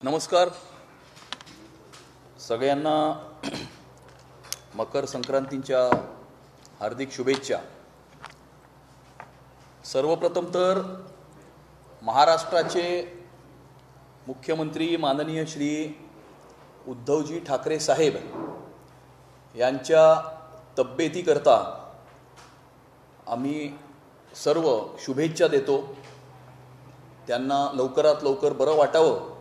नमस्कार सगळ्यांना मकर संक्रांतीच्या हार्दिक शुभेच्छा। सर्वप्रथम तर महाराष्ट्राचे मुख्यमंत्री माननीय श्री उद्धवजी ठाकरे साहेब यांच्या तब्येतीकरता आम्ही सर्व शुभेच्छा देतो। त्यांना लवकरात लवकर बरं वाटावं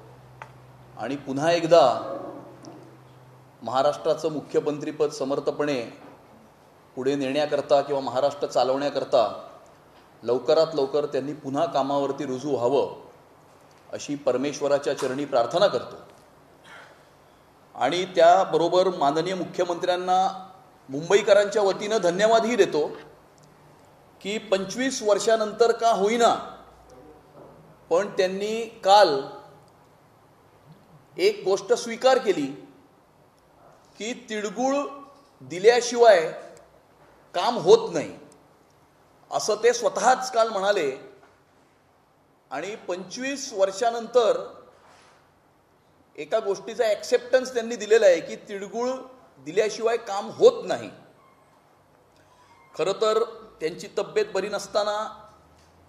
आणि पुन्हा एकदा महाराष्ट्राचं मुख्यमंत्रीपद समर्थपणे पुढे नेण्याकरता किंवा महाराष्ट्र चालवण्याकरता लवकरात लवकर त्यांनी पुन्हा कामावरती रुजू व्हावं अशी परमेश्वराच्या चरणी प्रार्थना करतो। आणि त्याबरोबर माननीय मुख्यमंत्र्यांना मुंबईकरांच्या वतीनं धन्यवादही देतो की 25 वर्षानंतर का होईना पण त्यांनी काल एक गोष्ट स्वीकार केली की तिळगुळ दिल्याशिवाय काम होत नाही असं ते स्वतःच काल म्हणाले। आणि 25 वर्षानंतर एका गोष्टीचा ॲक्सेप्टन्स त्यांनी दिलेला आहे की तिळगुळ दिल्याशिवाय काम होत नाही। खरं तर त्यांची तब्येत बरी नसताना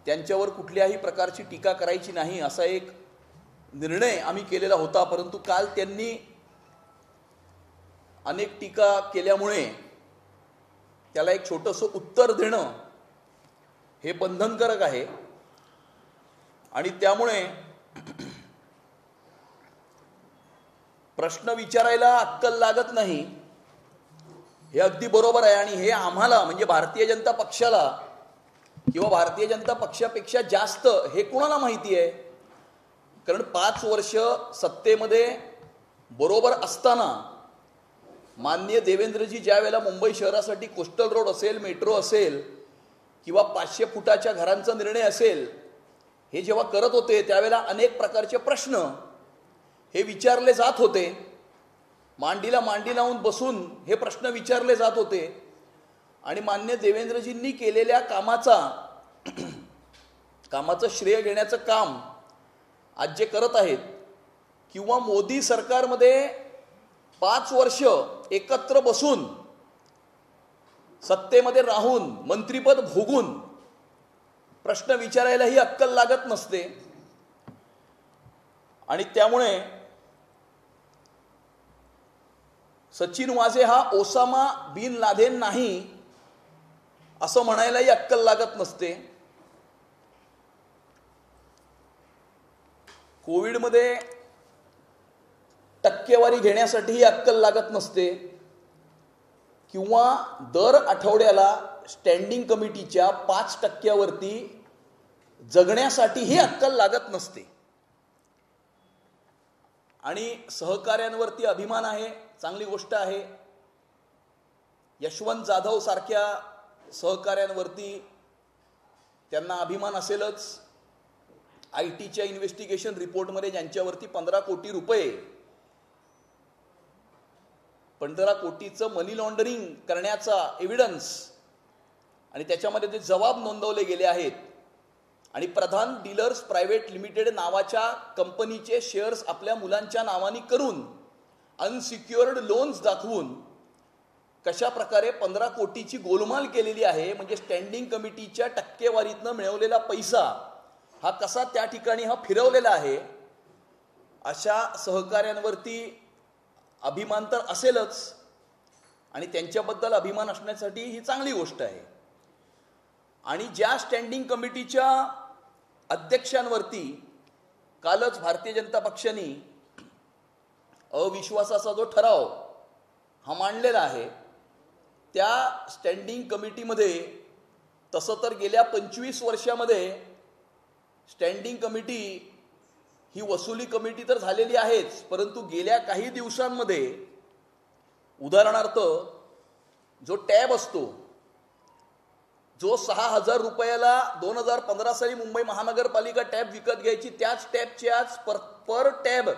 त्यांच्यावर कुठल्याही प्रकारची टीका करायची नाही असा एक निर्णय आम्ही केलेला होता, परंतु काल त्यांनी अनेक टीका केल्यामुळे त्याला एक छोटंसं उत्तर देणं हे बंधनकारक आहे। आणि त्यामुळे प्रश्न विचारायला अक्कल लागत नाही हे अगदी बरोबर आहे। आणि हे आम्हाला म्हणजे भारतीय जनता पक्षाला किंवा भारतीय जनता पक्षापेक्षा जास्त हे कोणाला माहिती आहे, कारण 5 वर्ष सत्तेमध्ये बरोबर असताना माननीय देवेंद्रजी ज्या वेळेला मुंबई शहरासाठी कोस्टल रोड असेल, मेट्रो असेल किंवा 500 फुटाच्या घरांचा निर्णय असेल हे जेव्हा करत होते त्यावेळेला अनेक प्रकारचे प्रश्न हे विचारले जात होते। मांडीला मांडी लावून बसून हे प्रश्न विचारले जात होते आणि माननीय देवेंद्रजींनी केलेल्या कामाचं श्रेय घेण्याचं काम आज जे करत आहेत किंवा मोदी सरकारमध्ये 5 वर्ष एकत्र बसून सत्तेमध्ये राहून मंत्रिपद भोगून प्रश्न विचारायलाही अक्कल लागत नसते। आणि त्यामुळे सचिन वाझे हा ओसामा बिन लादेन नाही असं म्हणायलाही अक्कल लागत नसते। कोविडमध्ये टक्केवारी घेण्यासाठीही अक्कल लागत नसते किंवा दर आठवड्याला स्टँडिंग कमिटीच्या 5% जगण्यासाठीही अक्कल लागत नसते। आणि सहकार्यांवरती अभिमान आहे, चांगली गोष्ट आहे। यशवंत जाधव सारख्या सहकार्यांवरती त्यांना अभिमान असेलच। आयटीच्या इन्व्हेस्टिगेशन रिपोर्टमध्ये ज्यांच्यावरती 15 कोटी रुपये 15 कोटीचं मनी लॉन्डरिंग करण्याचा एव्हिडन्स आणि त्याच्यामध्ये ते जबाब नोंदवले गेले आहेत आणि प्रधान डीलर्स प्रायव्हेट लिमिटेड नावाच्या कंपनीचे शेअर्स आपल्या मुलांच्या नावाने करून अनसिक्युअर्ड लोन्स दाखवून कशा प्रकारे 15 कोटीची गोलमाल केलेली आहे, म्हणजे स्टँडिंग कमिटीच्या टक्केवारीतनं मिळवलेला पैसा हा कसा त्या ठिकाणी हा फिरवलेला आहे। अशा सहकार्यांवरती अभिमान तर असेलच आणि त्यांच्याबद्दल अभिमान असण्यासाठी ही चांगली गोष्ट आहे। आणि ज्या स्टँडिंग कमिटीच्या अध्यक्षांवरती कालच भारतीय जनता पक्षाने अविश्वासाचा जो ठराव हा मांडलेला आहे त्या स्टँडिंग कमिटीमध्ये तसं तर गेल्या 25 वर्षामध्ये स्टँडिंग कमिटी ही वसुली कमिटी तर झालेली आहेच, परंतु गेल्या काही दिवसांमध्ये उदाहरणार्थ जो टॅब असतो जो 6,000 रुपयाला 2015 साली मुंबई महानगरपालिका टॅब विकत घ्यायची त्याच टॅबचे आज पर टॅब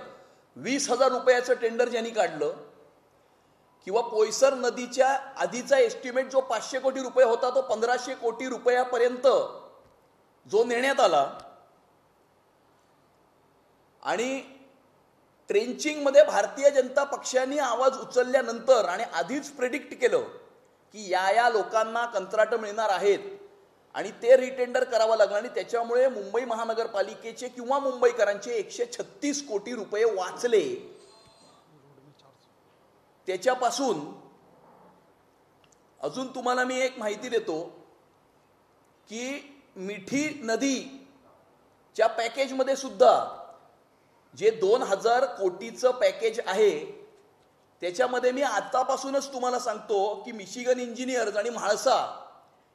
20,000 रुपयाचं टेंडर ज्यांनी काढलं किंवा पोयसर नदीच्या आधीचा एस्टिमेट जो 500 कोटी रुपये होता तो 1500 कोटी रुपयापर्यंत जो नेण्यात आला आणि ट्रेंचिंगमध्ये भारतीय जनता पक्षाने आवाज उचलल्यानंतर आणि आधीच प्रेडिक्ट केलं की या लोकांना कंत्राटं मिळणार आहेत आणि ते रिटेंडर करावं लागलं आणि त्याच्यामुळे मुंबई महानगरपालिकेचे किंवा मुंबईकरांचे 136 कोटी रुपये वाचले. त्याच्यापासून अजून तुम्हाला मी एक माहिती देतो की मिठी नदीच्या पॅकेजमध्ये सुद्धा जे 2000 कोटीचं पॅकेज आहे त्याच्यामध्ये मी आतापासूनच तुम्हाला सांगतो की मिशिगन इंजिनियर्स आणि म्हाळसा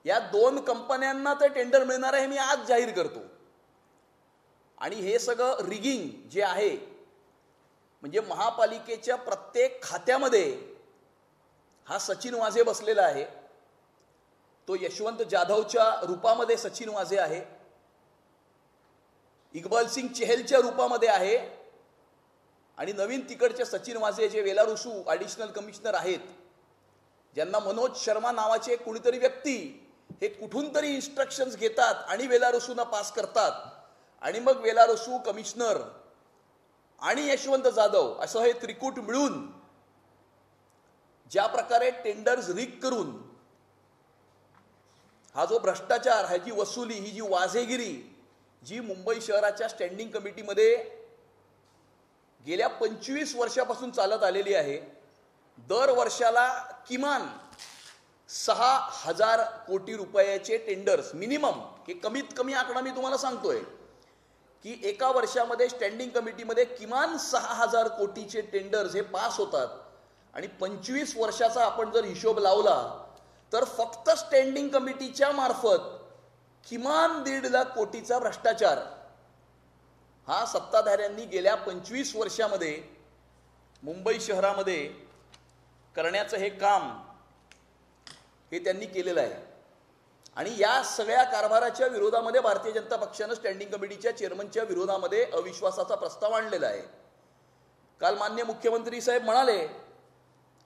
या 2 कंपन्यांना ते टेंडर मिळणार आहे, मी आज जाहीर करतो. आणि हे सगळं रिगिंग जे आहे म्हणजे महापालिकेच्या प्रत्येक खात्यामध्ये हा सचिन वाझे बसलेला आहे. तो यशवंत जाधवच्या रूपामध्ये सचिन वाझे आहे, इक्बाल सिंग चहलच्या रूपामध्ये आहे आणि नवीन तिकडचे सचिन वाझे जे वेलारुसू ॲडिशनल कमिशनर आहेत, ज्यांना मनोज शर्मा नावाचे कुणीतरी व्यक्ती हे कुठून तरी इन्स्ट्रक्शन्स घेतात आणि वेलारुसूना पास करतात आणि मग वेलारुसू कमिशनर आणि यशवंत जाधव असं हे त्रिकूट मिळून ज्या प्रकारे टेंडर्स रीक करून हा जो भ्रष्टाचार, ह्याची वसुली, ही जी वाझेगिरी जी मुंबई शहराच्या स्टँडिंग कमिटीमध्ये गेल्या 25 वर्षापासून चालत आलेली आहे, दर वर्षाला किमान 6000 कोटी रुपयाचे टेंडर्स मिनिमम, हे कमीत कमी आकडा मी तुम्हाला सांगतोय की एका वर्षामध्ये स्टँडिंग कमिटीमध्ये किमान 6000 कोटीचे टेंडर्स हे पास होतात. आणि 25 वर्षाचा आपण जर हिशोब लावला तर फक्त स्टँडिंग कमिटीच्या मार्फत किमान 1.5 लाख कोटीचा भ्रष्टाचार हा सत्ताधाऱ्यांनी गेल्या 25 वर्षामध्ये मुंबई शहरामध्ये करण्याचं हे काम हे त्यांनी केलेलं आहे. आणि या सगळ्या कारभाराच्या विरोधामध्ये भारतीय जनता पक्षानं स्टँडिंग कमिटीच्या चेअरमनच्या विरोधामध्ये अविश्वासाचा प्रस्ताव आणलेला आहे. काल माननीय मुख्यमंत्री साहेब म्हणाले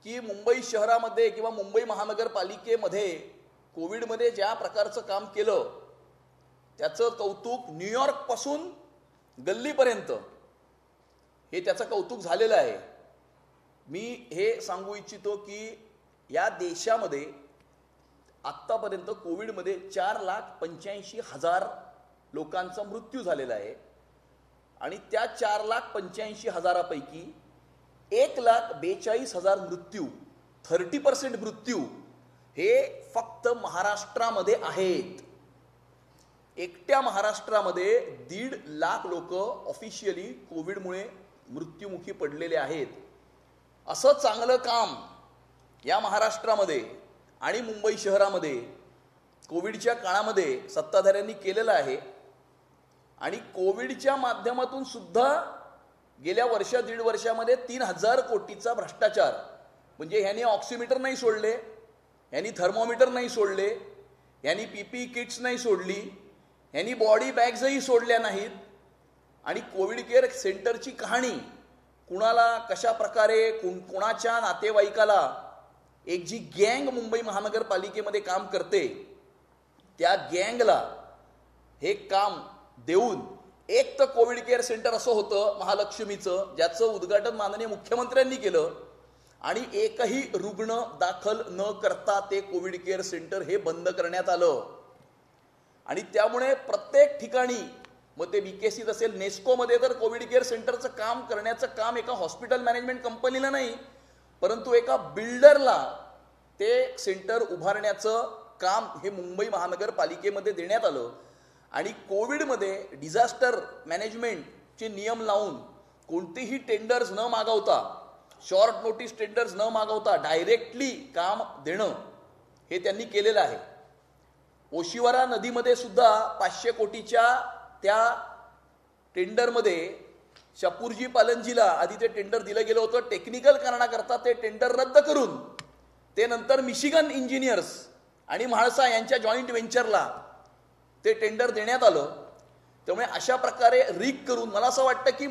की मुंबई शहरामध्ये किंवा मुंबई महानगरपालिकेमध्ये कोविडमध्ये ज्या प्रकारचं काम केलं त्याचं कौतुक न्यूयॉर्कपासून गल्लीपर्यंत हे त्याचं कौतुक झालेलं आहे. मी हे सांगू इच्छितो की या देशामध्ये आत्तापर्यंत कोविडमध्ये 4,85,000 लोकांचा मृत्यू झालेला आहे आणि त्या 4,85,000 पैकी 1,42,000 मृत्यू 30% मृत्यू हे फक्त महाराष्ट्रामध्ये आहेत. एकट्या महाराष्ट्रामध्ये 1.5 लाख लोक ऑफिशियली कोविडमुळे मृत्युमुखी पडलेले आहेत. असं चांगलं काम या महाराष्ट्रामध्ये आणि मुंबई शहरामध्ये कोविडच्या काळामध्ये सत्ताधाऱ्यांनी केलेलं आहे. आणि कोविडच्या माध्यमातून सुद्धा गेल्या 1.5 वर्षामध्ये 3,000 कोटीचा भ्रष्टाचार, म्हणजे ह्यांनी ऑक्सिमीटर नाही सोडले, ह्यांनी थर्मोमीटर नाही सोडले, ह्यांनी पीपीई किट्स नाही सोडली, ह्यांनी बॉडी बॅग्सही सोडल्या नाहीत. आणि कोविड केअर सेंटरची कहाणी कुणाला कशा प्रकारे कुणाच्या नातेवाईकाला एक जी गँग मुंबई महानगरपालिकेमध्ये काम करते त्या गँगला हे काम देऊन एक तर कोविड केअर सेंटर असं होतं महालक्ष्मीचं ज्याचं उद्घाटन माननीय मुख्यमंत्र्यांनी केलं आणि एकही रुग्ण दाखल न करता ते कोविड केअर सेंटर हे बंद करण्यात आलं. आणि त्यामुळे प्रत्येक ठिकाणी मग ते बीकेसीत असेल, नेस्कोमध्ये तर कोविड केअर सेंटरचं काम करण्याचं काम एका हॉस्पिटल मॅनेजमेंट कंपनीला नाही परंतु एका बिल्डरला ते सेंटर उभारण्याचं काम हे मुंबई महानगरपालिकेमध्ये देण्यात आलं. आणि कोविडमध्ये डिझास्टर मॅनेजमेंटचे नियम लावून कोणतेही टेंडर्स न मागवता, शॉर्ट नोटीस टेंडर्स न मागवता डायरेक्टली काम देणं हे त्यांनी केलेलं आहे. ओशिवरा नदीमध्ये सुद्धा 500 कोटीच्या त्या टेंडरमध्ये शपूरजी पालनजीला आधी ते टेंडर दिलं गेलं होतं. टेक्निकल कारणाकरता ते टेंडर रद्द करून ते नंतर मिशिगन इंजिनियर्स आणि म्हाळसा यांच्या जॉईंट व्हेंचरला ते टेंडर देण्यात आलं. त्यामुळे अशा प्रकारे रीक करून मला असं वाटतं की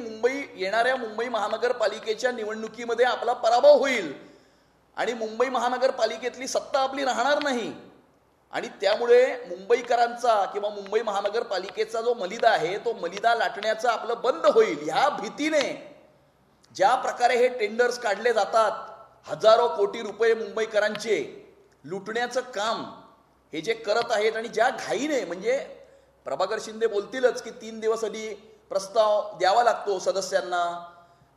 येणाऱ्या मुंबई महानगरपालिकेच्या निवडणुकीमध्ये आपला पराभव होईल आणि मुंबई महानगरपालिकेतली सत्ता आपली राहणार नाही. आणि त्यामुळे मुंबईकरांचा किंवा मुंबई महानगरपालिकेचा जो मलिदा आहे तो मलिदा लाटण्याचं आपलं बंद होईल. ह्या भीतीने ज्या प्रकारे हे टेंडर्स काढले जातात, हजारो कोटी रुपये मुंबईकरांचे लुटण्याचं काम हे जे करत आहेत, आणि ज्या घाईने, म्हणजे प्रभाकर शिंदे बोलतीलच की 3 दिवस आधी प्रस्ताव द्यावा लागतो सदस्यांना,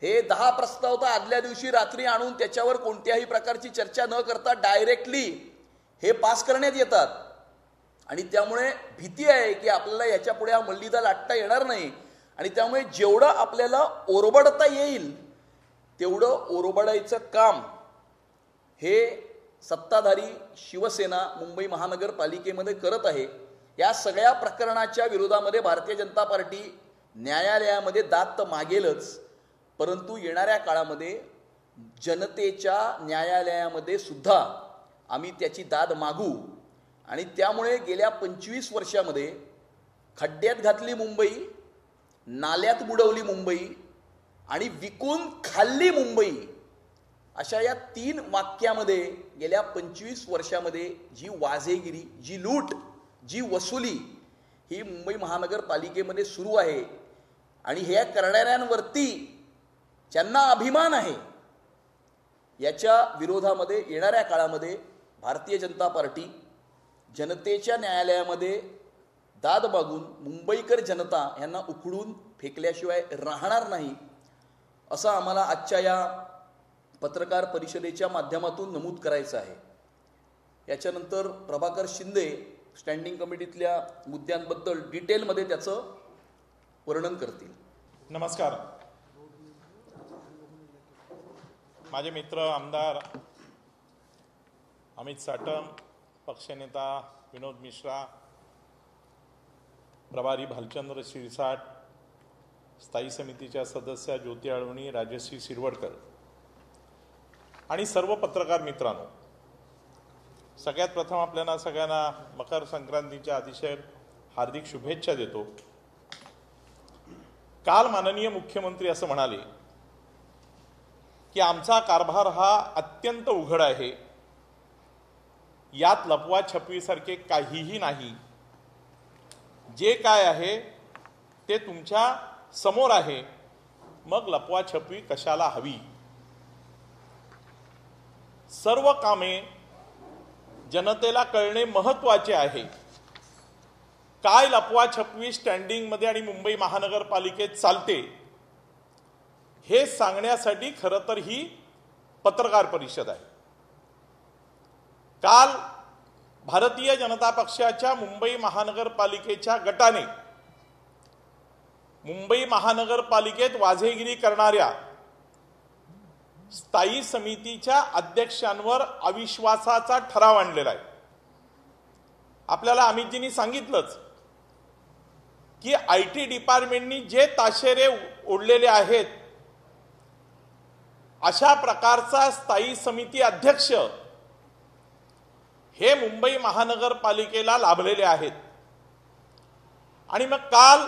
हे 10 प्रस्ताव तर आदल्या दिवशी रात्री आणून त्याच्यावर कोणत्याही प्रकारची चर्चा न करता डायरेक्टली हे पास करण्यात येतात. आणि त्यामुळे भीती आहे की आपल्याला याच्या पुढे हा मल्लीदा लाटता येणार नाही, आणि त्यामुळे जेवढं आपल्याला ओरबडता येईल तेवढं ओरबडायचं काम हे सत्ताधारी शिवसेना मुंबई महानगरपालिकेमध्ये करत आहे. या सगळ्या प्रकरणाच्या विरोधामध्ये भारतीय जनता पार्टी न्यायालयामध्ये दाद तर मागेलच, परंतु येणाऱ्या काळामध्ये जनतेच्या न्यायालयामध्ये सुद्धा आम्ही त्याची दाद मागू. आणि त्यामुळे गेल्या 25 वर्षामध्ये खड्ड्यात घातली मुंबई, नाल्यात बुडवली मुंबई आणि विकून खाल्ली मुंबई, अशा या 3 वाक्यामध्ये गेल्या 25 वर्षामध्ये जी वाझेगिरी, जी लूट, जी वसुली ही मुंबई महानगरपालिकेमध्ये सुरू आहे. आणि हे करणाऱ्यांवरती ज्यांना अभिमान आहे, याच्या विरोधामध्ये येणाऱ्या काळामध्ये भारतीय जनता पार्टी जनतेच्या न्यायालयामध्ये दाद मागून मुंबईकर जनता यांना उखडून फेकल्याशिवाय राहणार नाही, असं आम्हाला आजच्या या पत्रकार परिषदेच्या माध्यमातून नमूद करायचं आहे. याच्यानंतर प्रभाकर शिंदे स्टँडिंग कमिटीतल्या मुद्द्यांबद्दल डिटेलमध्ये त्याचं वर्णन करतील. नमस्कार. माझे मित्र आमदार अमित साटम, पक्षनेता विनोद मिश्रा, प्रभारी भालचंद्र शिरसाट, स्थायी समितीच्या सदस्या ज्योती आळवणी, राजश्री शिरवडकर आणि सर्व पत्रकार मित्रांनो, सगळ्यात प्रथम आपल्याला सगळ्यांना मकर संक्रांतीच्या अतिशय हार्दिक शुभेच्छा देतो. काल माननीय मुख्यमंत्री असं म्हणाले की आमचा कारभार हा अत्यंत उघड आहे, यात लपवा छपवीसारखे काहीही नाही, जे काय आहे ते तुमच्या समोर आहे, मग लपवा छपवी कशाला हवी. सर्व कामे जनतेला कळणे महत्त्वाचे आहे. काय लपवा छपवी स्टँडिंगमध्ये आणि मुंबई महानगरपालिकेत चालते हे सांगण्यासाठी खरं तर ही पत्रकार परिषद आहे. काल भारतीय जनता पक्षाच्या मुंबई महानगरपालिकेच्या गटाने मुंबई महानगरपालिकेत वाझेगिरी करणाऱ्या स्थायी समितीच्या अध्यक्षांवर अविश्वासाचा ठराव आणलेला आहे. आपल्याला अमितजींनी सांगितलंच की IT डिपार्टमेंटनी जे ताशेरे ओढलेले आहेत अशा प्रकारचा स्थायी समिती अध्यक्ष हे मुंबई महानगरपालिकेला लाभलेले आहेत. आणि मग काल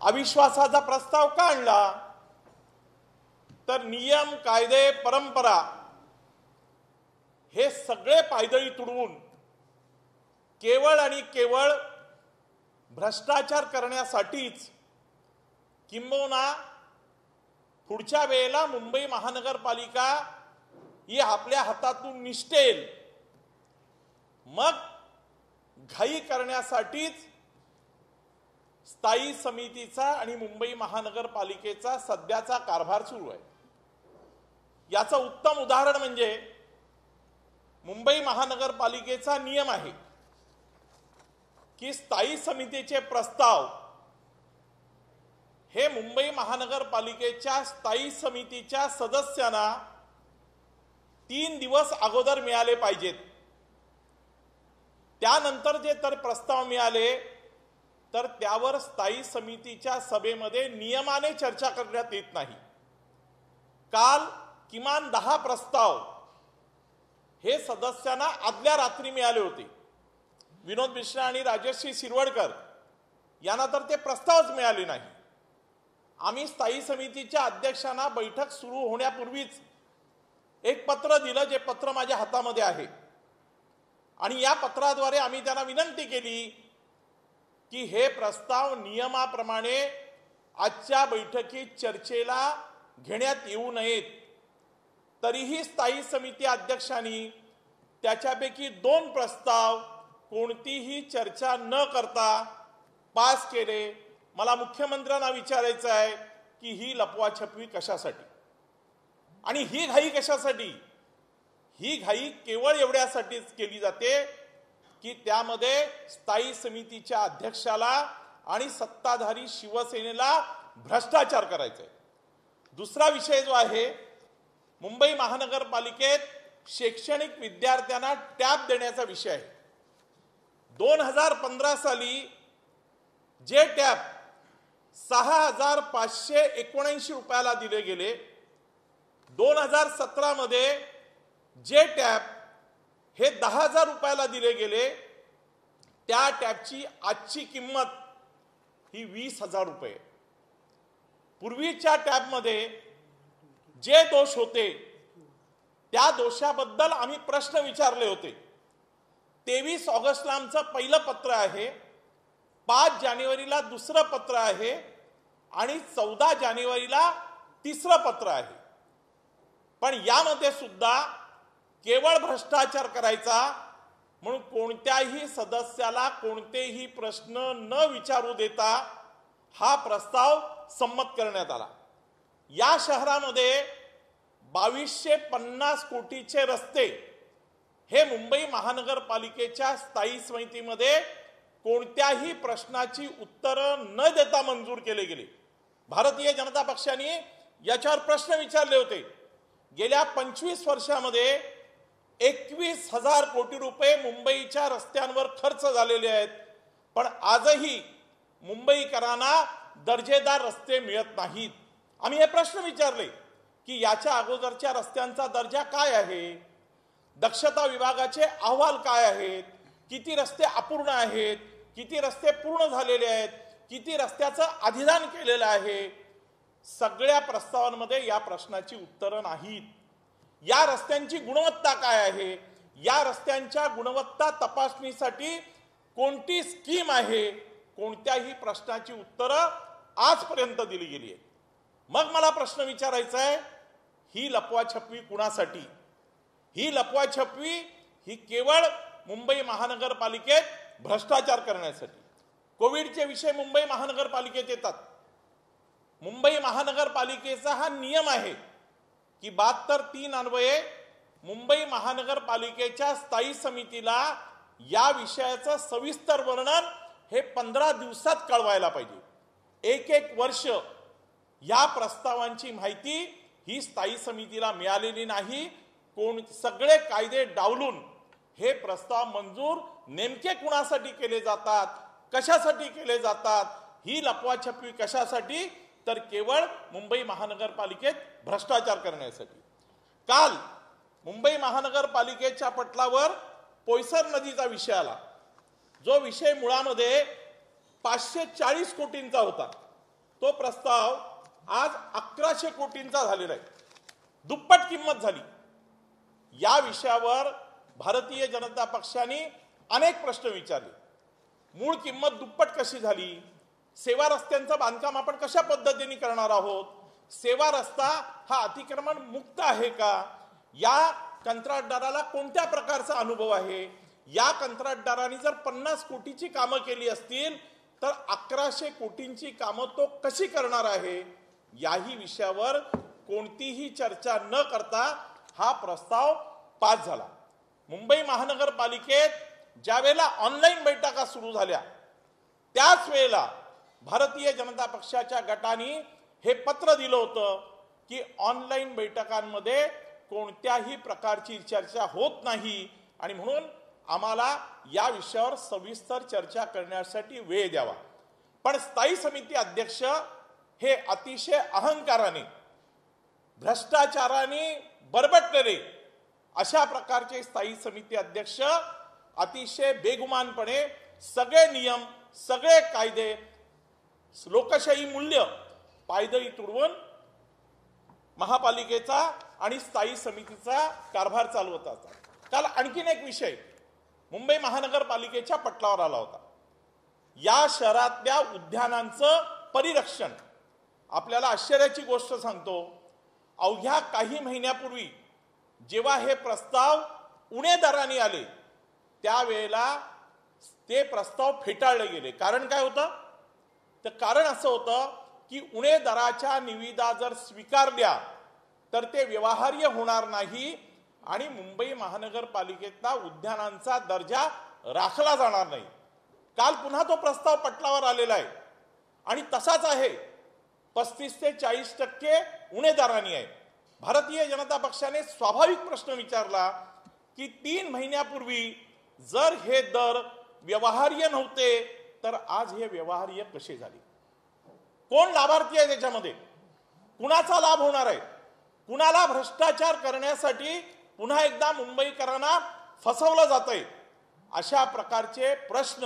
अविश्वासाचा प्रस्ताव का आणला, तर नियम, कायदे, परंपरा हे सगळे पायदळी तुडवून केवळ आणि केवळ भ्रष्टाचार करण्यासाठीच, किंबहुना पुढच्या वेळेला मुंबई महानगरपालिका ही आपल्या हातातून निसटेल, मग घाई करण्यासाठीच स्थायी समितीचा आणि मुंबई महानगरपालिकेचा सध्याचा कारभार सुरू आहे. याचं उत्तम उदाहरण म्हणजे मुंबई महानगरपालिकेचा नियम आहे की स्थायी समितीचे प्रस्ताव हे मुंबई महानगरपालिकेच्या स्थायी समितीच्या सदस्यांना 3 दिवस अगोदर मिळाले पाहिजेत. त्यानंतर जे तर प्रस्ताव मिळाले तर त्यावर स्थायी समितीच्या सभेमध्ये नियमाने चर्चा करण्यात येत नाही. काल किमान 10 प्रस्ताव हे सदस्यांना आदल्या रात्री मिळाले होते. विनोद मिश्रा आणि राजश्री शिरवडकर यांना तर ते प्रस्तावच मिळाले नाही. आम्ही स्थायी समितीच्या अध्यक्षांना बैठक सुरू होण्यापूर्वीच एक पत्र दिलं, जे पत्र माझ्या हातामध्ये आहे, आणि या पत्राद्वारे आम्ही त्यांना विनंती केली की हे प्रस्ताव नियमाप्रमाणे आजच्या बैठकीत चर्चेला घेण्यात येऊ नयेत, तरीही स्थायी समिती अध्यक्षांनी त्याच्यापैकी 2 प्रस्ताव कोणतीही चर्चा न करता पास केले. मला मुख्यमंत्र्यांना विचारायचं आहे की ही लपवाछपवी कशासाठी आणि ही घाई कशासाठी? ही घाई केवळ एवढ्यासाठीच केली जाते की त्यामध्ये स्थायी समितीच्या अध्यक्षाला आणि सत्ताधारी शिवसेनेला भ्रष्टाचार करायचा आहे. दुसरा विषय जो आहे, मुंबई महानगरपालिकेत शैक्षणिक विद्यार्थ्यांना टॅब देण्याचा विषय आहे. 2015 साली जे टॅब 6,579 रुपयाला दिले गेले, 2017 मध्ये जे टॅब हे 10,000 रुपयाला दिले गेले, त्या टॅबची आजची किंमत ही 20,000 रुपये. पूर्वीच्या टॅबमध्ये जे दोष होते त्या दोषाबद्दल आम्ही प्रश्न विचारले होते. 23 ऑगस्टला आमचं पहिलं पत्र आहे, 5 जानेवारीला दुसरं पत्र आहे आणि 14 जानेवारीला तिसरं पत्र आहे. पण यामध्ये सुद्धा केवळ भ्रष्टाचार करायचा म्हणून कोणत्याही सदस्याला कोणतेही प्रश्न न विचारू देता हा प्रस्ताव संमत करण्यात आला. या शहरामध्ये 2250 कोटीचे रस्ते हे मुंबई महानगरपालिकेच्या स्थायी समितीमध्ये कोणत्याही प्रश्नाची उत्तरं न देता मंजूर केले गेले. भारतीय जनता पक्षाने याच्यावर प्रश्न विचारले होते. गेल्या 25 वर्षामध्ये 21,000 कोटी रुपये मुंबईच्या रस्त्यांवर खर्च झालेले आहेत, पण आजही मुंबईकरांना दर्जेदार रस्ते मिळत नाहीत. आम्ही हे प्रश्न विचारले की याच्या अगोदरच्या रस्त्यांचा दर्जा काय आहे, दक्षता विभागाचे अहवाल काय आहेत, किती रस्ते अपूर्ण आहेत, किती रस्ते पूर्ण झालेले आहेत, किती रस्त्याचं अधिदान केलेलं आहे. सगळ्या प्रस्तावांमध्ये या प्रश्नाची उत्तरं नाहीत. या रस्त्यांची गुणवत्ता काय आहे, या रस्त्यांच्या गुणवत्ता तपासणीसाठी कोणती स्कीम आहे, कोणत्याही प्रश्नाची उत्तरं आजपर्यंत दिली गेली आहेत. मग मला प्रश्न विचारायचा आहे, ही लपवाछपवी कुणासाठी? ही लपवाछपवी ही केवळ मुंबई महानगरपालिकेत भ्रष्टाचार करण्यासाठी. कोविडचे विषय मुंबई महानगरपालिकेत येतात. मुंबई महानगरपालिकेचा हा नियम आहे की 72(3) अन्वये मुंबई महानगरपालिकेच्या स्थायी समितीला या विषयाचं सविस्तर वर्णन हे 15 दिवसात कळवायला पाहिजे. 1 वर्ष या प्रस्तावांची माहिती ही स्थायी समितीला मिळालेली नाही. सगळे कायदे डावलून हे प्रस्ताव मंजूर नेमके कुणासाठी केले जातात, कशासाठी केले जातात, ही लपवाछपवी कशासाठी? तर केवळ मुंबई महानगरपालिकेत भ्रष्टाचार करण्यासाठी. काल मुंबई महानगरपालिकेच्या पटलावर पोयसर नदीचा विषय आला, जो विषय मुळामध्ये 540 कोटींचा होता. तो प्रस्ताव आज 1100 कोटींचा झालेला आहे, दुप्पट किंमत झाली. या विषयावर भारतीय जनता पक्षाने अनेक प्रश्न विचारले. मूळ किंमत दुप्पट कशी झाली? सेवा रस्त्यांचं बांधकाम आपण कशा पद्धतीने करणार आहोत? सेवा रस्ता हा अतिक्रमण मुक्त आहे का? या कंत्राटदाराला कोणत्या प्रकारचा अनुभव आहे? या कंत्राटदारांनी जर 50 कोटीची कामं केली असतील तर 1100 कोटींची कामं तो कशी करणार आहे? याही विषयावर कोणतीही चर्चा न करता हा प्रस्ताव पास झाला. मुंबई महानगरपालिकेत ज्यावेळेला ऑनलाईन बैठका सुरू झाल्या त्याच वेळेला भारतीय जनता पक्षाच्या गटाने हे पत्र दिलं होतं की ऑनलाईन बैठकांमध्ये कोणत्याही प्रकारची चर्चा होत नाही आणि म्हणून आम्हाला या विषयावर सविस्तर चर्चा करण्यासाठी वेळ द्यावा. पण स्थायी समिती अध्यक्ष हे अतिशय अहंकाराने, भ्रष्टाचाराने बरबटलेले अशा प्रकारचे स्थायी समिती अध्यक्ष अतिशय बेगुमानपणे सगळे नियम, सगळे कायदे, लोकशाही मूल्य पायदळी तुडवून महापालिकेचा आणि स्थायी समितीचा कारभार चालवत असतात. काल आणखीन एक विषय मुंबई महानगरपालिकेच्या पटलावर आला होता. या शहरातल्या उद्यानांचं परिरक्षण. आपल्याला आश्चर्याची गोष्ट सांगतो, अवघ्या काही महिन्यापूर्वी जेव्हा हे प्रस्ताव उणे दराने आले त्यावेळेला ते प्रस्ताव फेटाळले गेले. कारण काय होतं? तर कारण असं होतं की उणे दराच्या निविदा जर स्वीकारल्या तर ते व्यवहार्य होणार नाही आणि मुंबई महानगरपालिकेतला उद्यानांचा दर्जा राखला जाणार नाही. काल पुन्हा तो प्रस्ताव पटलावर आलेला आहे आणि तसाच आहे. 35 ते 40% उणे दराने आहे. भारतीय जनता पक्षाने स्वाभाविक प्रश्न विचारला की 3 महिन्यापूर्वी जर हे दर व्यवहार्य नव्हते तर आज हे व्यवहार्य कसे झाले? कोण लाभार्थी आहे त्याच्यामध्ये? कुणाचा लाभ होणार आहे? कुणाला भ्रष्टाचार करण्यासाठी पुन्हा एकदा मुंबईकरांना फसवलं जातंय? अशा प्रकारचे प्रश्न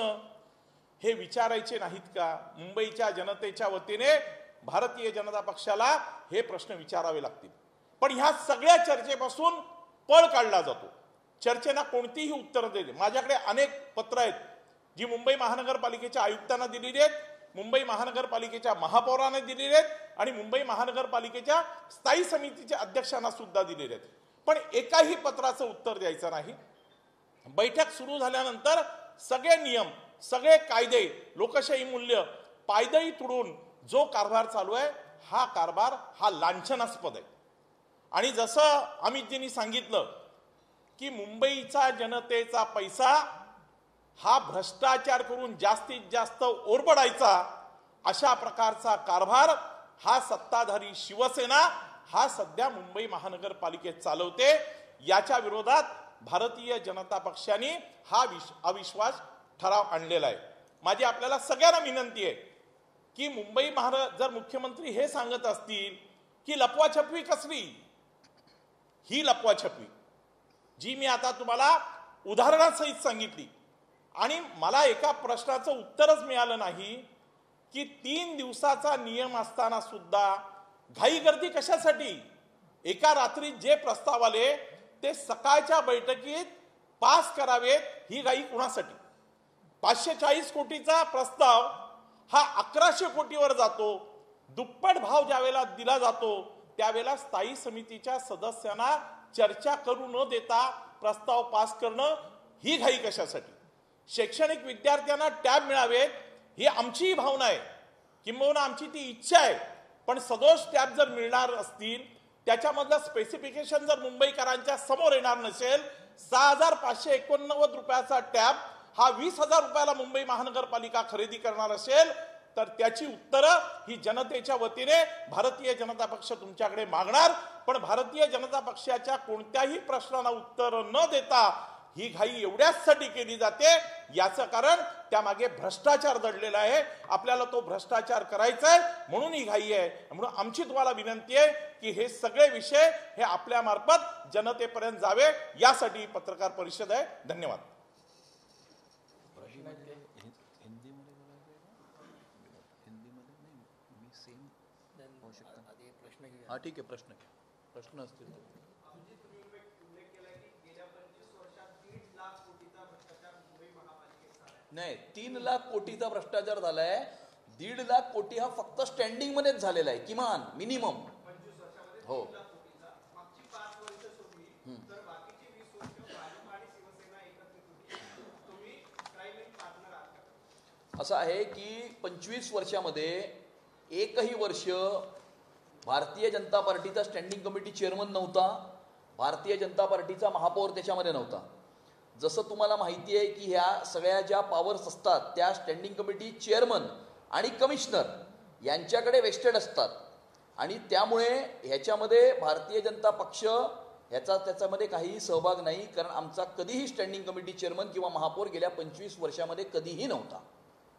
हे विचारायचे नाहीत का? मुंबईच्या जनतेच्या वतीने भारतीय जनता पक्षाला हे प्रश्न विचारावे लागतील. पण ह्या सगळ्या चर्चेपासून पळ काढला जातो. चर्चेला कोणतीही उत्तर देते. माझ्याकडे अनेक पत्र आहेत जी मुंबई महानगरपालिकेच्या आयुक्तांना दिलेली आहेत, मुंबई महानगरपालिकेच्या महापौरांना दिलेली आहेत आणि मुंबई महानगरपालिकेच्या स्थायी समितीच्या अध्यक्षांना सुद्धा दिलेले आहेत. पण एकाही पत्राचं उत्तर द्यायचं नाही. बैठक सुरू झाल्यानंतर सगळे नियम, सगळे कायदे, लोकशाही मूल्य पायदळी तुडून जो कारभार चालू आहे हा कारभार हा लांछनास्पद आहे. आणि जसं अमितजींनी सांगितलं की मुंबईचा जनतेचा पैसा हा भ्रष्टाचार करून जास्तीत जास्त ओरबडायचा, अशा प्रकारचा कारभार हा सत्ताधारी शिवसेना हा सध्या मुंबई महानगरपालिकेत चालवते. याच्या विरोधात भारतीय जनता पक्षाने हा अविश्वास ठराव आणलेला आहे. माझी आपल्याला सगळ्यांना विनंती आहे की मुंबई जर मुख्यमंत्री हे सांगत असतील की लपवाछपवी कसली, ही लपवाछपवी जी मी आता तुम्हाला उदाहरणासहित सांगितली आणि मला एका प्रश्नाचं उत्तरच मिळालं नाही की 3 दिवसाचा नियम असताना सुद्धा घाई गर्दी कशासाठी? एका रात्रीत जे प्रस्ताव आले ते सकाळच्या बैठकीत पास करावेत, ही घाई कुणासाठी? 540 कोटीचा प्रस्ताव हा 1100 कोटीवर जातो. दुप्पट भाव ज्यावेळेला दिला जातो त्यावेळेला स्थायी समितीच्या सदस्यांना चर्चा करू न देता प्रस्ताव पास करणं, ही घाई कशासाठी? शैक्षणिक विद्यार्थ्यांना टॅब मिळावेत ही आमचीही भावना आहे, किंबहुना आमची ती इच्छा आहे. पण सदोष टॅब जर मिळणार असतील त्याच्यामधलं स्पेसिफिकेशन जर मुंबईकरांच्या समोर येणार नसेल, 6,589 रुपयाचा टॅब हा 20,000 रुपयाला मुंबई महानगरपालिका खरेदी करणार असेल तर त्याची उत्तरं ही जनतेच्या वतीने भारतीय जनता पक्ष तुमच्याकडे मागणार. पण भारतीय जनता पक्षाच्या कोणत्याही प्रश्नाला उत्तर न देता ही घाई एवढ्याचसाठी केली जाते, याचं कारण त्यामागे भ्रष्टाचार दडलेला आहे. आपल्याला तो भ्रष्टाचार करायचा आहे म्हणून ही घाई आहे. म्हणून आमची तुम्हाला विनंती आहे की हे सगळे विषय हे आपल्या मार्फत जनतेपर्यंत जावे, यासाठी पत्रकार परिषद आहे. धन्यवाद. हा ठीक आहे, प्रश्न असतील. नाही, 3 लाख कोटीचा भ्रष्टाचार झालाय. 1.5 लाख कोटी हा फक्त स्टँडिंग मध्येच झालेला आहे, किमान मिनिमम. हो, असं आहे की 25 वर्षामध्ये एकही वर्ष भारतीय जनता पार्टीचा स्टँडिंग कमिटी चेअरमन नव्हता, भारतीय जनता पार्टीचा महापौर त्याच्यामध्ये नव्हता. जसं तुम्हाला माहिती आहे की ह्या सगळ्या ज्या पॉवर्स असतात त्या स्टँडिंग कमिटी चेअरमन आणि कमिशनर यांच्याकडे वेस्टेड असतात आणि त्यामुळे ह्याच्यामध्ये भारतीय जनता पक्ष त्याच्यामध्ये काहीही सहभाग नाही. कारण आमचा कधीही स्टँडिंग कमिटी चेअरमन किंवा महापौर गेल्या 25 वर्षामध्ये कधीही नव्हता,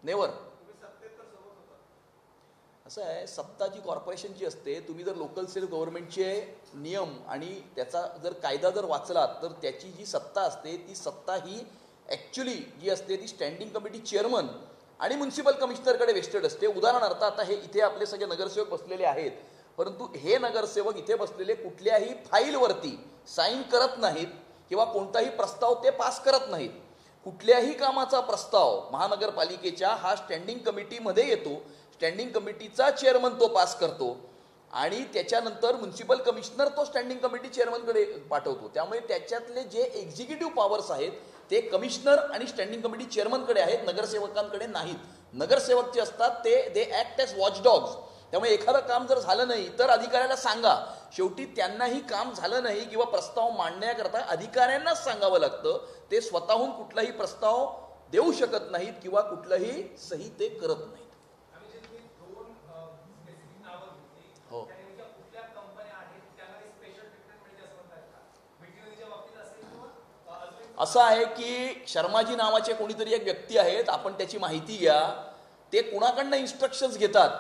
नेवर. असं आहे, सत्ता जी कॉर्पोरेशनची असते, तुम्ही जर लोकल सेल्फ गव्हर्नमेंटचे नियम आणि त्याचा जर कायदा जर वाचलात तर त्याची जी सत्ता असते ती सत्ता ही ॲक्च्युली जी असते ती स्टँडिंग कमिटी चेअरमन आणि म्युन्सिपल कमिशनरकडे वेस्टेड असते. उदाहरणार्थ आता हे इथे आपले सगळे नगरसेवक बसलेले आहेत, परंतु हे नगरसेवक इथे बसलेले कुठल्याही फाईलवरती साईन करत नाहीत किंवा कोणताही प्रस्ताव ते पास करत नाहीत. कुठल्याही कामाचा प्रस्ताव महानगरपालिकेच्या हा स्टँडिंग कमिटीमध्ये येतो, स्टँडिंग कमिटीचा चेअरमन तो पास करतो आणि त्याच्यानंतर म्युन्सिपल कमिशनर तो स्टँडिंग कमिटी चेअरमनकडे पाठवतो. त्यामुळे त्याच्यातले जे एक्झिक्युटिव्ह पॉवर्स आहेत ते कमिशनर आणि स्टँडिंग कमिटी चेअरमनकडे आहेत, नगरसेवकांकडे नाहीत. नगरसेवक जे असतात ते ॲक्ट ॲज वॉचडॉग्स. त्यामुळे एखादं काम जर झालं नाही तर अधिकाऱ्याला सांगा. शेवटी त्यांनाही काम झालं नाही किंवा प्रस्ताव मांडण्याकरता अधिकाऱ्यांनाच सांगावं लागतं. ते स्वतःहून कुठलाही प्रस्ताव देऊ शकत नाहीत किंवा कुठलंही सही ते करत नाहीत. हो, असं आहे की शर्माजी नावाचे कोणीतरी एक व्यक्ती आहेत, आपण त्याची माहिती घ्या. ते कुणाकडनं इन्स्ट्रक्शन्स घेतात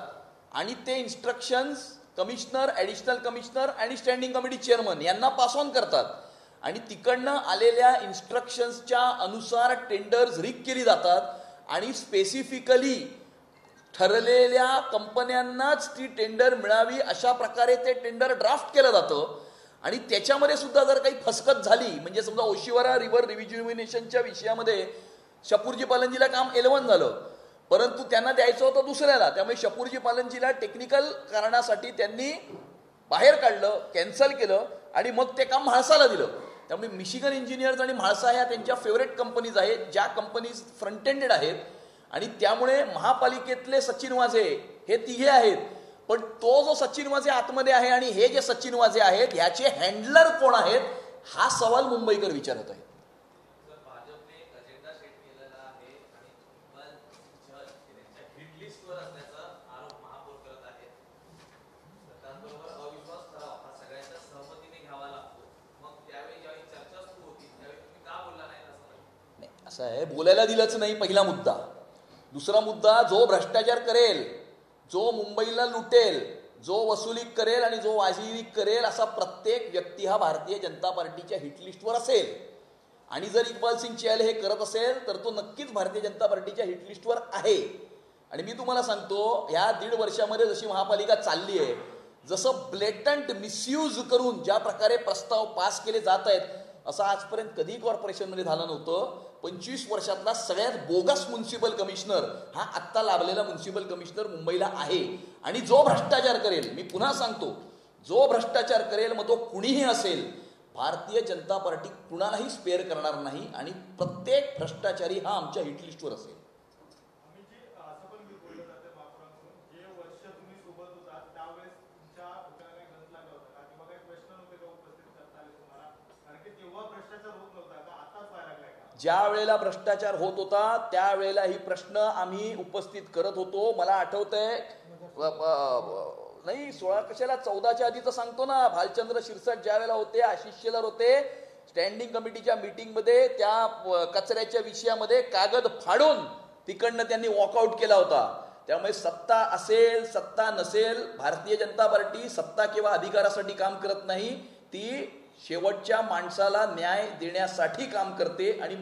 आणि ते इन्स्ट्रक्शन्स कमिशनर, ॲडिशनल कमिशनर आणि स्टँडिंग कमिटी चेअरमन यांना पास ऑन करतात. आणि तिकडनं आलेल्या इन्स्ट्रक्शन्सच्या अनुसार टेंडर्स रीक केली जातात आणि स्पेसिफिकली ठरलेल्या कंपन्यांनाच ती टेंडर मिळावी अशा प्रकारे ते टेंडर ड्राफ्ट केलं जातं. आणि त्याच्यामध्ये सुद्धा जर काही फसकत झाली, म्हणजे समजा ओशिवरा रिव्हर रिव्हिज्युमिनेशनच्या विषयामध्ये शपूरजी पालनजीला काम एलवन झालं, परंतु त्यांना द्यायचं होतं दुसऱ्याला. त्यामुळे शपूरजी पालनजीला टेक्निकल कारणासाठी त्यांनी बाहेर काढलं, कॅन्सल केलं आणि मग ते काम म्हाळसाला दिलं. त्यामुळे मिशिगन इंजिनियर्स आणि म्हाळसा ह्या त्यांच्या फेवरेट कंपनीज आहेत, ज्या कंपनीज फ्रंट एंडेड आहेत. आणि त्यामुळे महापालिकेतले सचिन वाझे हे तिघे आहेत, पण तो जो सचिन वाझे आतमध्ये आहे आणि हे जे सचिन वाझे आहेत ह्याचे हँडलर कोण आहेत हा सवाल मुंबईकर विचारत आहेत. असं आहे, बोलायला दिलंच नाही पहिला मुद्दा. दुसरा मुद्दा, जो भ्रष्टाचार करेल, जो मुंबईला लुटेल, जो वसुली करेल आणि जो वाजिरी करेल असा प्रत्येक व्यक्ती हा भारतीय जनता पार्टीच्या हिटलिस्टवर असेल. आणि जर इक्बाल सिंग चहल हे करत असेल तर तो नक्कीच भारतीय जनता पार्टीच्या हिटलिस्टवर आहे. आणि मी तुम्हाला सांगतो, ह्या 1.5 वर्षामध्ये जशी महापालिका चालली आहे, जसं ब्लेटंट मिसयूज करून ज्या प्रकारे प्रस्ताव पास केले जात आहेत, असं आजपर्यंत कधी कॉर्पोरेशनमध्ये झालं नव्हतं. 25 वर्षातला सगळ्यात बोगस म्युन्सिपल कमिशनर हा आत्ता लाभलेला म्युन्सिपल कमिशनर मुंबईला आहे. आणि जो भ्रष्टाचार करेल, मी पुन्हा सांगतो, जो भ्रष्टाचार करेल मग तो कुणीही असेल, भारतीय जनता पार्टी कुणालाही स्पेअर करणार नाही आणि प्रत्येक भ्रष्टाचारी हा आमच्या हिटलिस्टवर असेल. ज्या वेळेला भ्रष्टाचार होत होता त्यावेळेला ही प्रश्न आम्ही उपस्थित करत होतो. मला आठवतंय, नाही 16 कशाला 14च्या आधीचं सांगतो ना, भालचंद्र शिरसाट ज्या वेळेला होते, आशिष शेलार होते, स्टँडिंग कमिटीच्या मीटिंगमध्ये त्या कचऱ्याच्या विषयामध्ये कागद फाडून तिकडनं त्यांनी वॉकआउट केला होता. त्यामुळे सत्ता असेल सत्ता नसेल, भारतीय जनता पार्टी सत्ता किंवा अधिकारासाठी काम करत नाही, ती शेवटच्या माणसाला न्याय देण्यासाठी काम करते. आणि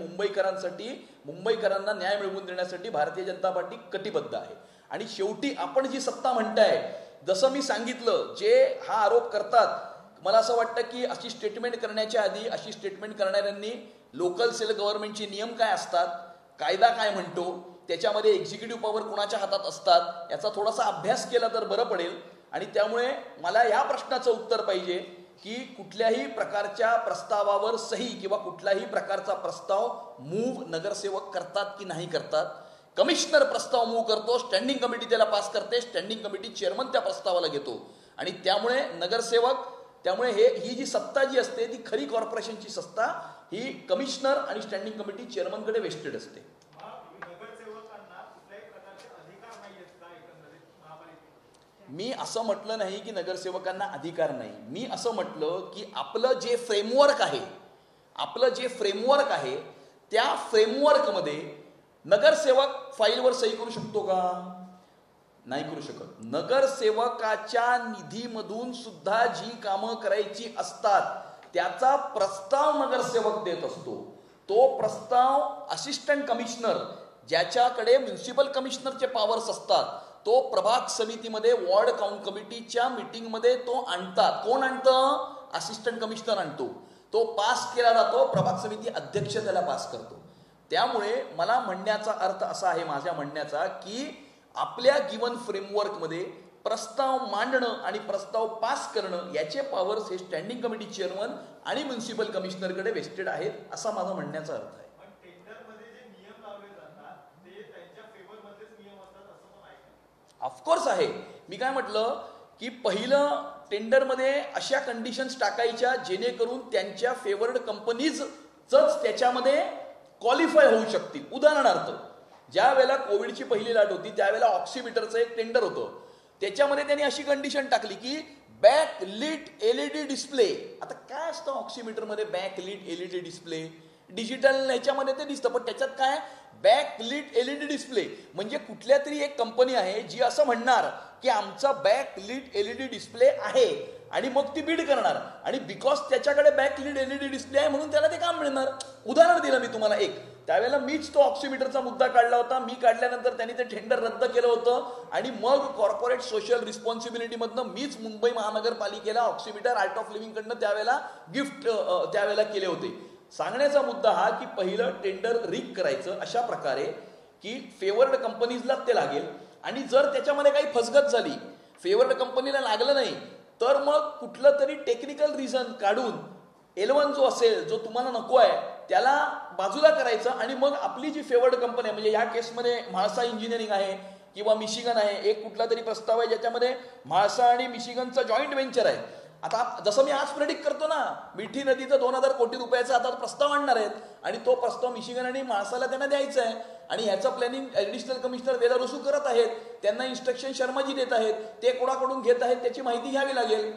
मुंबईकरांना न्याय मिळवून देण्यासाठी भारतीय जनता पार्टी कटिबद्ध आहे. आणि शेवटी आपण जी सत्ता म्हणताय, जसं मी सांगितलं, जे हा आरोप करतात, मला असं वाटतं की अशी स्टेटमेंट करण्याच्या आधी अशी स्टेटमेंट करणाऱ्यांनी लोकल सेल गव्हर्नमेंटचे नियम काय असतात, कायदा काय म्हणतो, त्याच्यामध्ये एक्झिक्युटिव्ह पॉवर कुणाच्या हातात असतात याचा थोडासा अभ्यास केला तर बरं पडेल. आणि त्यामुळे मला या प्रश्नाचं उत्तर पाहिजे की कुठल्याही प्रकारच्या प्रस्तावावर सही किंवा कुठल्याही प्रकारचा प्रस्ताव मूव्ह नगरसेवक करतात की नाही करतात. कमिशनर प्रस्ताव मूव्ह करतो, स्टँडिंग कमिटी त्याला पास करते, स्टँडिंग कमिटी चेअरमन त्या प्रस्तावाला घेतो. आणि त्यामुळे नगरसेवक, त्यामुळे ही जी सत्ता जी असते ती खरी कॉर्पोरेशनची सत्ता ही कमिशनर आणि स्टँडिंग कमिटी चेअरमनकडे वेस्टेड असते. मी असं म्हटलं नाही की नगरसेवकांना अधिकार नाही. मी असं म्हटलं की आपलं जे फ्रेमवर्क आहे त्या फ्रेमवर्कमध्ये नगरसेवक फाईलवर सही करू शकतो का? नाही करू शकत. नगरसेवकाच्या निधीमधून सुद्धा जी कामं करायची असतात त्याचा प्रस्ताव नगरसेवक देत असतो. तो प्रस्ताव असिस्टंट कमिशनर, ज्याच्याकडे म्युन्सिपल कमिशनरचे पॉवर्स असतात, तो प्रभाग समितीमध्ये वॉर्ड काउंट कमिटीच्या मीटिंगमध्ये तो आणतात. कोण आणतं? असिस्टंट कमिशनर आणतो. तो पास केला जातो, प्रभाग समिती अध्यक्ष त्याला पास करतो. त्यामुळे मला म्हणण्याचा अर्थ असा आहे, माझ्या म्हणण्याचा, की आपल्या गिवन फ्रेमवर्कमध्ये प्रस्ताव मांडणं आणि प्रस्ताव पास करणं याचे पॉवर्स हे स्टँडिंग कमिटी चेअरमन आणि म्युन्सिपल कमिशनरकडे वेस्टेड आहेत असा माझा म्हणण्याचा अर्थ आहे. ऑफकोर्स आहे. मी काय म्हटलं की पहिलं टेंडरमध्ये अशा कंडिशन्स टाकायच्या जेणेकरून त्यांच्या फेवर्ड कंपनीजच त्याच्यामध्ये क्वालिफाय होऊ शकतील. उदाहरणार्थ ज्या वेळेला कोविडची पहिली लाट होती त्यावेळेला ऑक्सिमीटरचं एक टेंडर होतं. त्याच्यामध्ये त्यांनी अशी कंडिशन टाकली की बॅक लिट एलईडी डिस्प्ले. आता काय असतं ऑक्सिमीटरमध्ये back lit LED display? Digital ह्याच्यामध्ये ते दिसतं, पण त्याच्यात काय बॅक लिट एलईडी डिस्प्ले म्हणजे कुठल्या तरी एक कंपनी आहे जी असं म्हणणार की आमचा बॅक लिट एलईडी डिस्प्ले आहे आणि मग ती बीड करणार आणि बिकॉज त्याच्याकडे बॅक लिट एलईडी डिस्प्ले आहे म्हणून त्याला ते काम मिळणार. उदाहरण दिलं मी तुम्हाला एक. त्यावेळेला मीच तो ऑक्सिमीटरचा मुद्दा काढला होता. मी काढल्यानंतर त्यांनी ते टेंडर रद्द केलं होतं आणि मग कॉर्पोरेट सोशल रिस्पॉन्सिबिलिटीमधनं मीच मुंबई महानगरपालिकेला ऑक्सिमीटर आर्ट ऑफ लिव्हिंगकडनं त्यावेळेला गिफ्ट त्यावेळेला केले होते. सांगण्याचा मुद्दा हा की पहिलं टेंडर रिक करायचं अशा प्रकारे की फेवर्ड कंपनीजला ते लागेल आणि जर त्याच्यामध्ये काही फसगत झाली, फेवर्ड कंपनीला लागलं नाही, तर मग कुठलं तरी टेक्निकल रिझन काढून L1 जो असेल जो तुम्हाला नको आहे त्याला बाजूला करायचं आणि मग आपली जी फेवर्ड कंपनी आहे, म्हणजे ह्या केसमध्ये म्हाळसा इंजिनिअरिंग आहे किंवा मिशिगन आहे, एक कुठला तरी प्रस्ताव आहे ज्याच्यामध्ये म्हाळसा आणि मिशिगनचा जॉईंट व्हेंचर आहे. आता जसं मी आज प्रेडिक्ट करतो ना, मिठी नदीचं 2000 कोटी रुपयाचा आता प्रस्ताव आणणार आहेत आणि तो प्रस्ताव मिशिगन आणि म्हाळसाला त्यांना द्यायचा आहे आणि ह्याचं प्लॅनिंग ऍडिशनल कमिशनर वेदा रसू करत आहेत. त्यांना इन्स्ट्रक्शन शर्माजी देत आहेत. ते कोणाकडून घेत आहेत त्याची माहिती घ्यावी लागेल.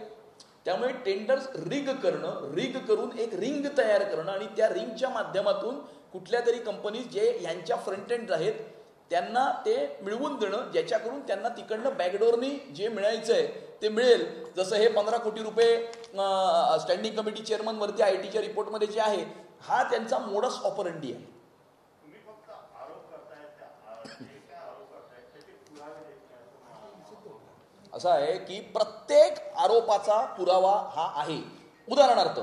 त्यामुळे टेंडर्स रिग करून एक रिंग तयार करणं आणि त्या रिंगच्या माध्यमातून कुठल्या तरी कंपनीज जे यांच्या फ्रंट एंड आहेत त्यांना ते मिळवून देणं, ज्याच्याकडून त्यांना तिकडनं बॅकडोरनी जे मिळायचं आहे ते मिळेल. जसं हे 15 कोटी रुपये स्टँडिंग कमिटी चेअरमन वरती आयटीच्या रिपोर्टमध्ये जे आहे, हा त्यांचा मोडस ऑपरंडी आहे. असं आहे की प्रत्येक आरोपाचा पुरावा हा आहे. उदाहरणार्थ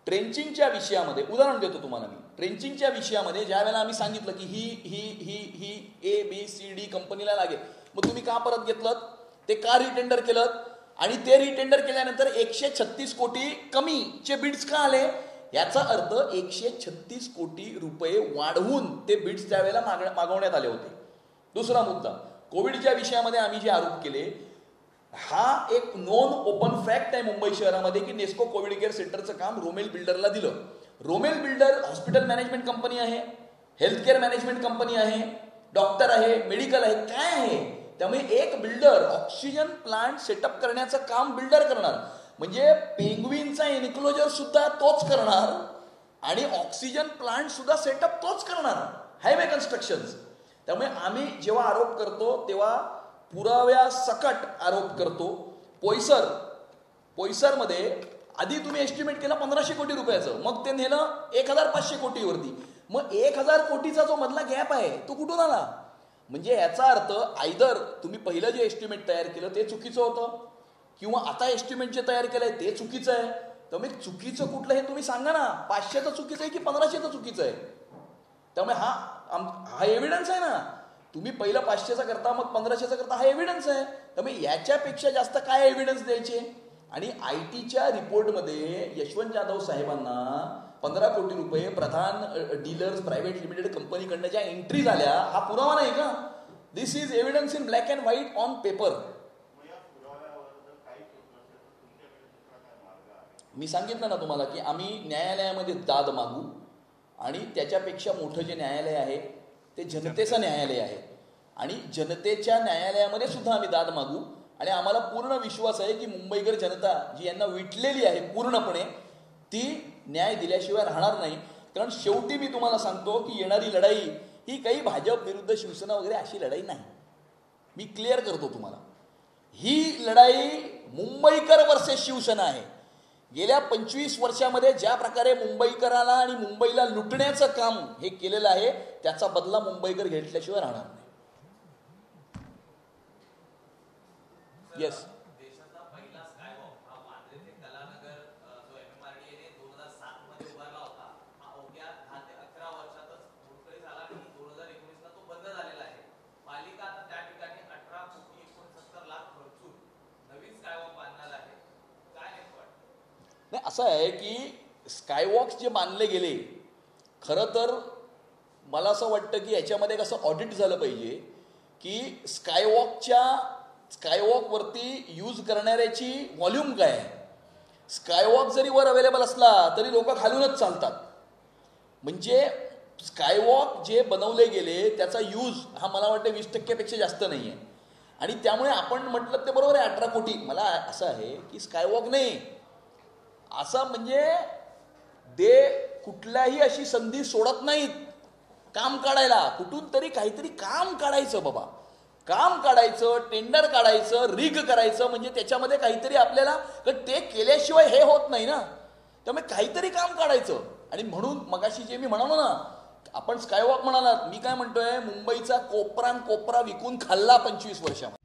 ट्रेंचिंगच्या विषयामध्ये उदाहरण देतो तुम्हाला मी. ट्रेंचिंगच्या विषयामध्ये ज्या वेळेला आम्ही सांगितलं की ही ABCD कंपनीला लागेल, मग तुम्ही का परत घेतलं? ते का रिटेंडर केलं? आणि ते रिटेंडर केल्यानंतर 136 कोटी कमीचे बिड्स का आले? याचा अर्थ 136 कोटी रुपये वाढवून ते बिड्स त्यावेळेला मागवण्यात आले होते. दुसरा मुद्दा, कोविडच्या विषयामध्ये आम्ही जे आरोप केले, हा एक नॉन ओपन फॅक्ट आहे मुंबई शहरामध्ये की नेस्को कोविड केअर सेंटरचं काम रोमेल बिल्डरला दिलं. Romell builder hospital management company आहे, हेल्थ केअर मॅनेजमेंट कंपनी आहे, डॉक्टर आहे, मेडिकल आहे, काय आहे? त्यामुळे एक बिल्डर ऑक्सिजन प्लांट सेटअप करण्याचं काम बिल्डर करणार, म्हणजे पेंग्विनचा एन्क्लोजर सुद्धा तोच करणार आणि ऑक्सिजन प्लांट सुद्धा सेटअप तोच करणार, हायवे कन्स्ट्रक्शन्स. त्यामुळे आम्ही जेव्हा आरोप करतो तेव्हा पुराव्या सकट आरोप करतो. पोईसरमध्ये आधी तुम्ही एस्टिमेट केला 1500 कोटी रुपयाचं, मग ते नेलं 1500 कोटीवरती. मग 1000 कोटीचा जो मधला गॅप आहे तो कुठून आला? म्हणजे याचा अर्थ आयदर तुम्ही पहिलं जे एस्टिमेट तयार केलं ते चुकीचं होतं किंवा आता एस्टिमेट जे तयार केलंय ते चुकीचं आहे. त्यामुळे चुकीचं कुठलं हे तुम्ही सांगा ना. 500चं चुकीचं आहे की 1500चं चुकीचं आहे? त्यामुळे हा एव्हिडन्स आहे ना. तुम्ही पहिलं 500चा करता मग 1500चा करता, हा एव्हिडन्स आहे. त्यामुळे याच्यापेक्षा जास्त काय एव्हिडन्स द्यायचे? आणि आयटीच्या रिपोर्टमध्ये यशवंत जाधव साहेबांना 15 कोटी रुपये प्रधान डीलर्स प्रायव्हेट लिमिटेड कंपनीकडनं ज्या एंट्री झाल्या, हा पुरावा नाही का? This is evidence in black and white on paper. मी सांगितलं ना तुम्हाला की आम्ही न्यायालयामध्ये दाद मागू आणि त्याच्यापेक्षा मोठं जे न्यायालय आहे ते जनतेचं न्यायालय आहे आणि जनतेच्या न्यायालयामध्ये सुद्धा आम्ही दाद मागू आणि आम्हाला पूर्ण विश्वास आहे की मुंबईकर जनता जी यांना विटलेली आहे पूर्णपणे, ती न्याय दिल्याशिवाय राहणार नाही. कारण शेवटी मी तुम्हाला सांगतो की येणारी लढाई ही काही भाजप विरुद्ध शिवसेना वगैरे अशी लढाई नाही. मी क्लिअर करतो तुम्हाला, ही लढाई मुंबईकर वर्सेस शिवसेना आहे. गेल्या 25 वर्षामध्ये ज्या प्रकारे मुंबईकराला आणि मुंबईला लुटण्याचं काम हे केलेलं आहे त्याचा बदला मुंबईकर घेतल्याशिवाय राहणार नाही. येस, देशाचा पहिला स्कायवॉक हा वांद्रे ते कलानगर जो MMRDA ने 2007 मध्ये उभारला होता, हा अवघ्या 10 ते 11 वर्षातच मोडकळीस झाला आणि 2019 ला तो बंद झालेला आहे. पालिका आता त्या ठिकाणी 18 कोटी 69 लाख खर्चून नाही, असं आहे की स्कायवॉक्स जे बांधले गेले, खरं तर मला असं वाटतं की याच्यामध्ये कसं ऑडिट झालं पाहिजे की स्कायवॉकवरती यूज करणाऱ्याची व्हॉल्यूम काय आहे. स्कायवॉक जरी वर अवेलेबल असला तरी लोक खालूनच चालतात. म्हणजे स्कायवॉक जे बनवले गेले त्याचा यूज हा मला वाटतं 20% जास्त नाही आहे. आणि त्यामुळे आपण म्हटलं ते बरोबर आहे, 18 कोटी. मला असं आहे की स्कायवॉक नाही, असं म्हणजे ते कुठल्याही अशी संधी सोडत नाहीत काम काढायला. कुठून तरी काहीतरी काम काढायचं बाबा, काम काढायचं, टेंडर काढायचं, रिग करायचं, म्हणजे त्याच्यामध्ये काहीतरी आपल्याला, ते केल्याशिवाय हे होत नाही ना. त्यामुळे काहीतरी काम काढायचं. आणि म्हणून मगाशी जे मी म्हणालो ना, आपण स्कायवॉक म्हणालात, मी काय म्हणतोय, मुंबईचा कोपरा विकून खाल्ला 25 वर्षामध्ये.